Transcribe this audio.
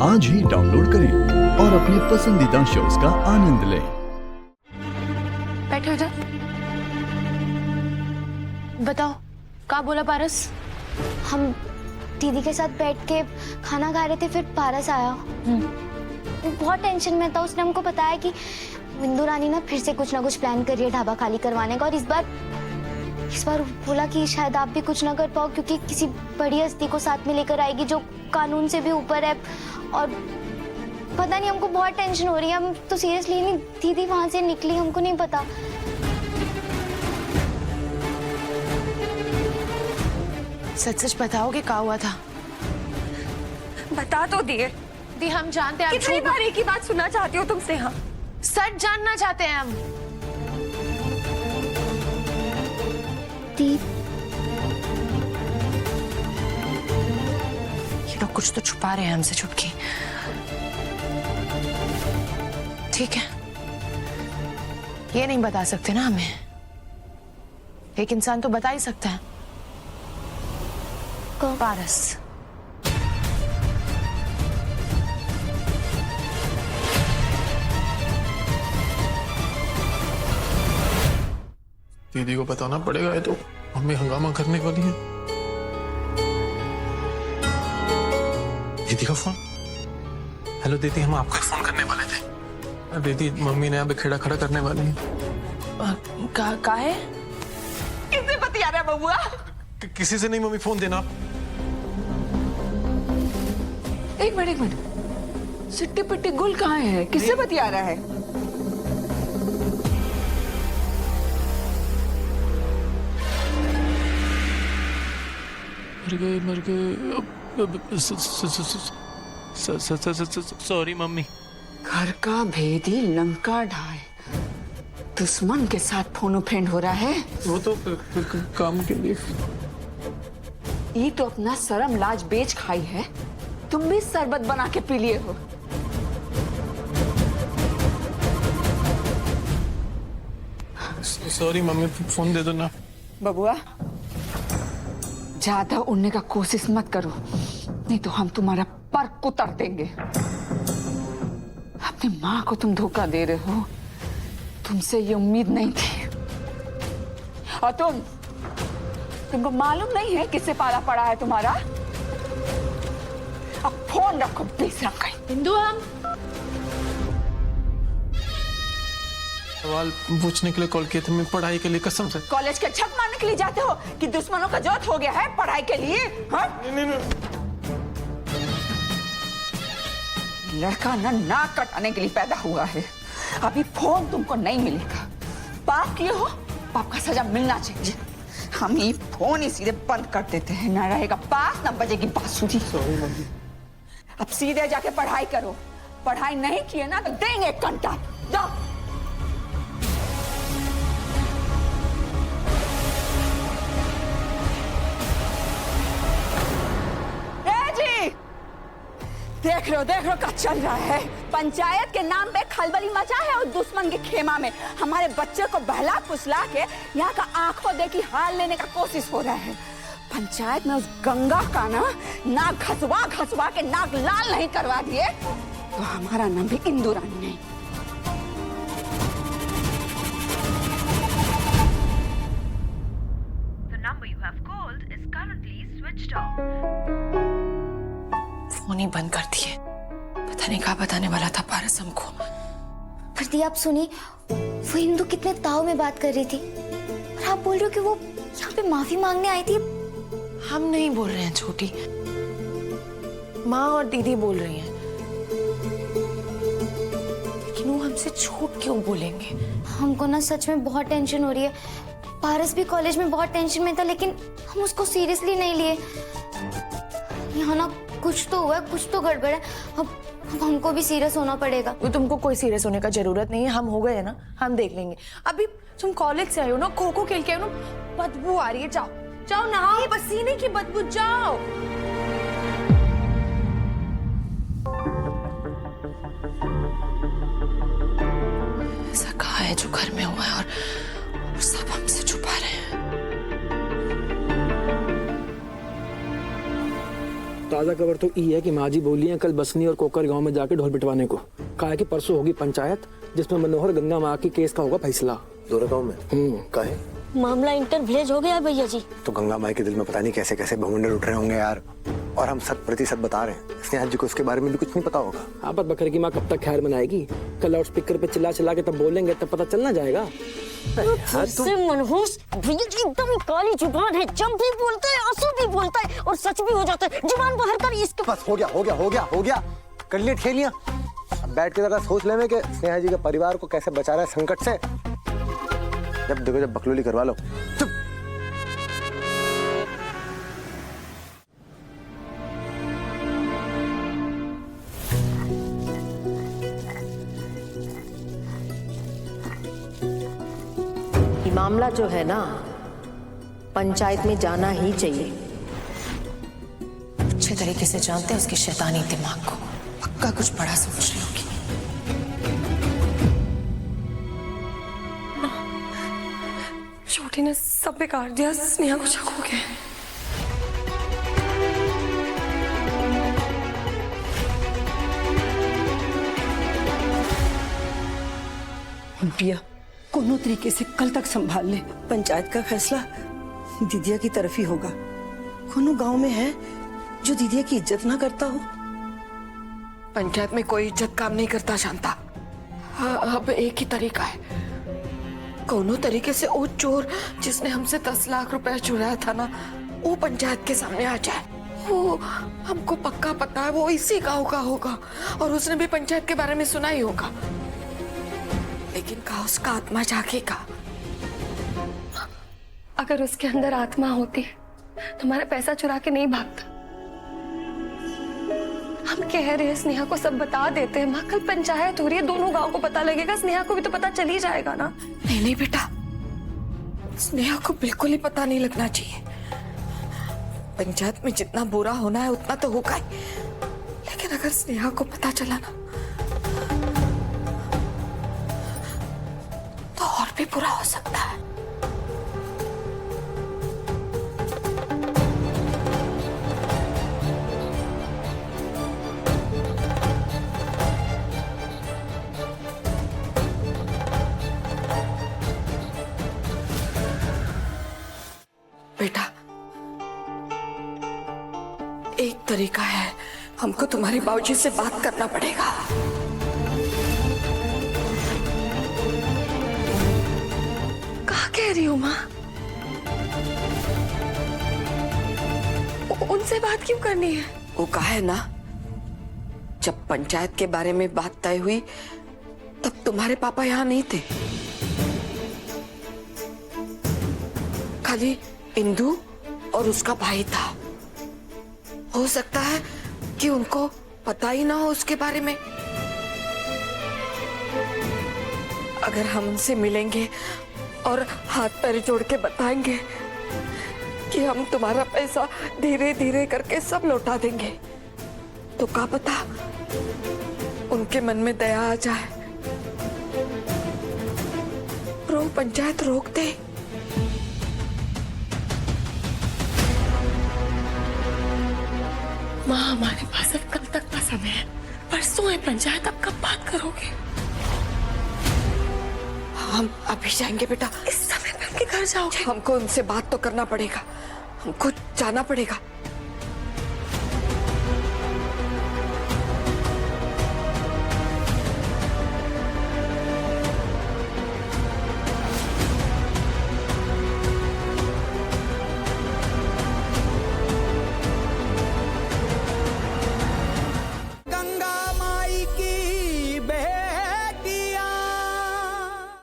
आज ही डाउनलोड करें और अपने पसंदीदा शोज का आनंद लें। बैठे हो जा। बताओ, क्या बोला पारस? हम दीदी के साथ बैठ के खाना खा रहे थे, फिर पारस आया। वो बहुत टेंशन में था। उसने हमको बताया कि बिंदु रानी ना फिर से कुछ ना कुछ प्लान कर रही है ढाबा खाली करवाने का, और इस बार बोला कि शायद आप भी कुछ ना कर पाओ, क्योंकि किसी बड़ी हस्ती को साथ में लेकर आएगी जो कानून से भी ऊपर है। और पता नहीं, हमको बहुत टेंशन हो रही है। हम तो सीरियसली नहीं, दीदी वहां से निकली, हमको नहीं पता। सच सच बताओगे क्या हुआ था? बता तो दिए। दी, हम जानते हैं। कितनी बार एक ही बात सुनना चाहती हो तुमसे? हाँ, सच जानना चाहते हैं हम। दी, ये लोग कुछ तो छुपा रहे हैं हमसे, चुटकी। ठीक है, ये नहीं बता सकते ना हमें। एक इंसान तो बता ही सकता है। कौन? पारस। दीदी को बताना पड़ेगा, ये तो मम्मी हंगामा करने वाली है। दीदी का फोन। हेलो दीदी, हम आपको फोन करने वाले थे। दीदी, मम्मी ने अभी खेड़ा खड़ा करने वाली है। का है? किससे बतिया रहा है बबुआ? किसी से नहीं मम्मी, फोन देना। एक मिनट, सिट्टी पिट्टी गुल कहाँ है? किससे बतिया रहा है? मर गए। Sorry mummy. घर का भेदी लंका ढाए, दुश्मन के साथ फोनो फ्रेंड हो रहा है। वो तो काम के लिए। ये तो अपना शर्म लाज बेच खाई है। तुम भी शरबत बना के पी लिए हो। सॉरी मम्मी, फोन दे दो ना। बबुआ, ज्यादा उड़ने का कोशिश मत करो, नहीं तो हम तुम्हारा पर कुतर देंगे। अपनी माँ को तुम धोखा दे रहे हो, तुमसे ये उम्मीद नहीं थी। और तुमको मालूम नहीं है किससे पाला पड़ा है तुम्हारा? अब फोन रखो बेशरम कहीं। बिंदु, हम सवाल पूछने के लिए कॉल किया था मैं, पढ़ाई के लिए, कसम से। कॉलेज के छक मारने के लिए जाते हो कि दुश्मनों का जोत हो गया है पढ़ाई के लिए? हाँ? नहीं। लड़का ना नाक कटाने के लिए पैदा हुआ है। अभी फोन तुमको नहीं मिलेगा। पाप किए हो, पाप का सजा मिलना चाहिए। हम ये फोन ही सीधे बंद कर देते हैं, ना रहेगा पास ना बजेगी बांसुरी। अब सीधे जाके पढ़ाई करो। पढ़ाई नहीं किए ना तो देंगे एक घंटा। जाओ। देख रहे हो क्या चल रहा है? पंचायत के नाम पे खलबली मचा है और दुश्मन के खेमा में हमारे बच्चे को बहला फुसला के यहाँ का आंखों देखी हाल लेने का कोशिश हो रहा है। पंचायत में उस गंगा का ना नाक घसवा के नाक लाल नहीं करवा दिए तो हमारा नाम भी इंदु रानी नहीं। The number you have called is currently switched off. Phone ही बंद कर दिए। पता नहीं क्या बताने वाला था पारस हमको। पर दी, आप सुनी, वो हिंदू कितने ताव में बात कर रही थी, और आप बोल रहे हो कि वो यहाँ पे माफी मांगने आई थी। हम नहीं बोल रहे हैं छोटी, माँ और दीदी बोल रही हैं। लेकिन वो हमसे झूठ क्यों बोलेंगे? हमको ना सच में बहुत टेंशन हो रही है। पारस भी कॉलेज में बहुत टेंशन में था, लेकिन हम उसको सीरियसली नहीं लिए। यहाँ ना कुछ तो हुआ है, कुछ तो गड़बड़ है। अब हमको भी सीरियस होना पड़ेगा। तो तुमको कोई सीरियस होने का जरूरत नहीं है। हम हो गए ना, हम देख लेंगे। अभी तुम कॉलेज से आए हो ना, खो खो खेल के आए हो ना, बदबू आ रही है। जाओ जाओ नहाओ, पसीने की बदबू। जाओ। ऐसा कहा है जो घर में हुआ है और सब हमसे छुपा रहे हैं। ताज़ा खबर तो ये है कि माँ जी बोली हैं कल बसनी और कोकर गांव में जाके ढोल पिटवाने को। कहा है कि परसों होगी पंचायत जिसमें मनोहर गंगा माँ की केस का होगा फैसला। दोनों गाँव में काहे? मामला इंटर विलेज हो गया भैया जी। तो गंगा माई के दिल में पता नहीं कैसे कैसे भवंडर उठ रहे होंगे यार, और हम 100% बता रहे हैं। स्नेहा जी को इसके बारे में भी कुछ नहीं पता होगा। हाँ, पर बकरे की माँ कब तक खैर मनाएगी? कल लाउड स्पीकर पे चिल्ला चिल्ला के तब बोलेंगे तब पता चलना जाएगा। मनहूस भैया जी एकदम ही काली जुबान है, जब भी बोलता है आंसू भी बोलता है और सच भी हो जाता है। जुबान बाहर कर इसके। बस हो गया कर लिए ठेलियां। अब बैठ के जरा सोच लेवे कि स्नेहा जी के परिवार को कैसे बचा रहा है संकट से। जब देखो जब बकलोली करवा लो। चुप। मामला जो है ना पंचायत में जाना ही चाहिए। अच्छे तरीके से जानते हैं उसके शैतानी दिमाग को, पक्का कुछ बड़ा सोच रही होगी। छोटी ने सब बेकार दिया, स्नेहा को शक हो गया। पिया कोनो तरीके से कल तक संभाल ले। पंचायत का फैसला दीदिया की तरफ ही होगा। कोनो गांव में है जो दीदिया की इज्जत ना करता हो? पंचायत में कोई इज्जत काम नहीं करता शांता। हाँ, अब एक ही तरीका है, कोनो तरीके से वो चोर जिसने हमसे 10 लाख रुपए चुराया था ना, वो पंचायत के सामने आ जाए। वो हमको पक्का पता है वो इसी गांव का होगा और उसने भी पंचायत के बारे में सुना ही होगा। लेकिन कहा उसका आत्मा जागेगा। अगर उसके अंदर आत्मा होती तो हमारा पैसा चुरा के नहीं भागता। हम कह रहे हैं स्नेहा को सब बता देते हैं। माँ कल पंचायत हो रही है, दोनों गांव को पता लगेगा, स्नेहा को भी तो पता चल ही जाएगा ना। नहीं बेटा, स्नेहा को बिल्कुल ही पता नहीं लगना चाहिए। पंचायत में जितना बुरा होना है उतना तो होगा ही, लेकिन अगर स्नेहा को पता चला ना तो और भी बुरा हो सकता है। बेटा, एक तरीका है, हमको तुम्हारे बाबूजी से बात करना पड़ेगा। कहा कह रही हो माँ? उनसे बात क्यों करनी है? वो कहा है ना, जब पंचायत के बारे में बात तय हुई तब तुम्हारे पापा यहाँ नहीं थे। खाली इंदु और उसका भाई था। हो सकता है कि उनको पता ही ना हो उसके बारे में। अगर हम उनसे मिलेंगे और हाथ पैर जोड़ के बताएंगे कि हम तुम्हारा पैसा धीरे धीरे करके सब लौटा देंगे, तो क्या पता उनके मन में दया आ जाए और वो पंचायत रोक दे। माँ हमारे पास अब कल तक का समय है, परसों है पंचायत, अब कब बात करोगे? हम अभी जाएंगे बेटा। इस समय पे उनके घर जाओगे? हमको उनसे बात तो करना पड़ेगा, हमको जाना पड़ेगा।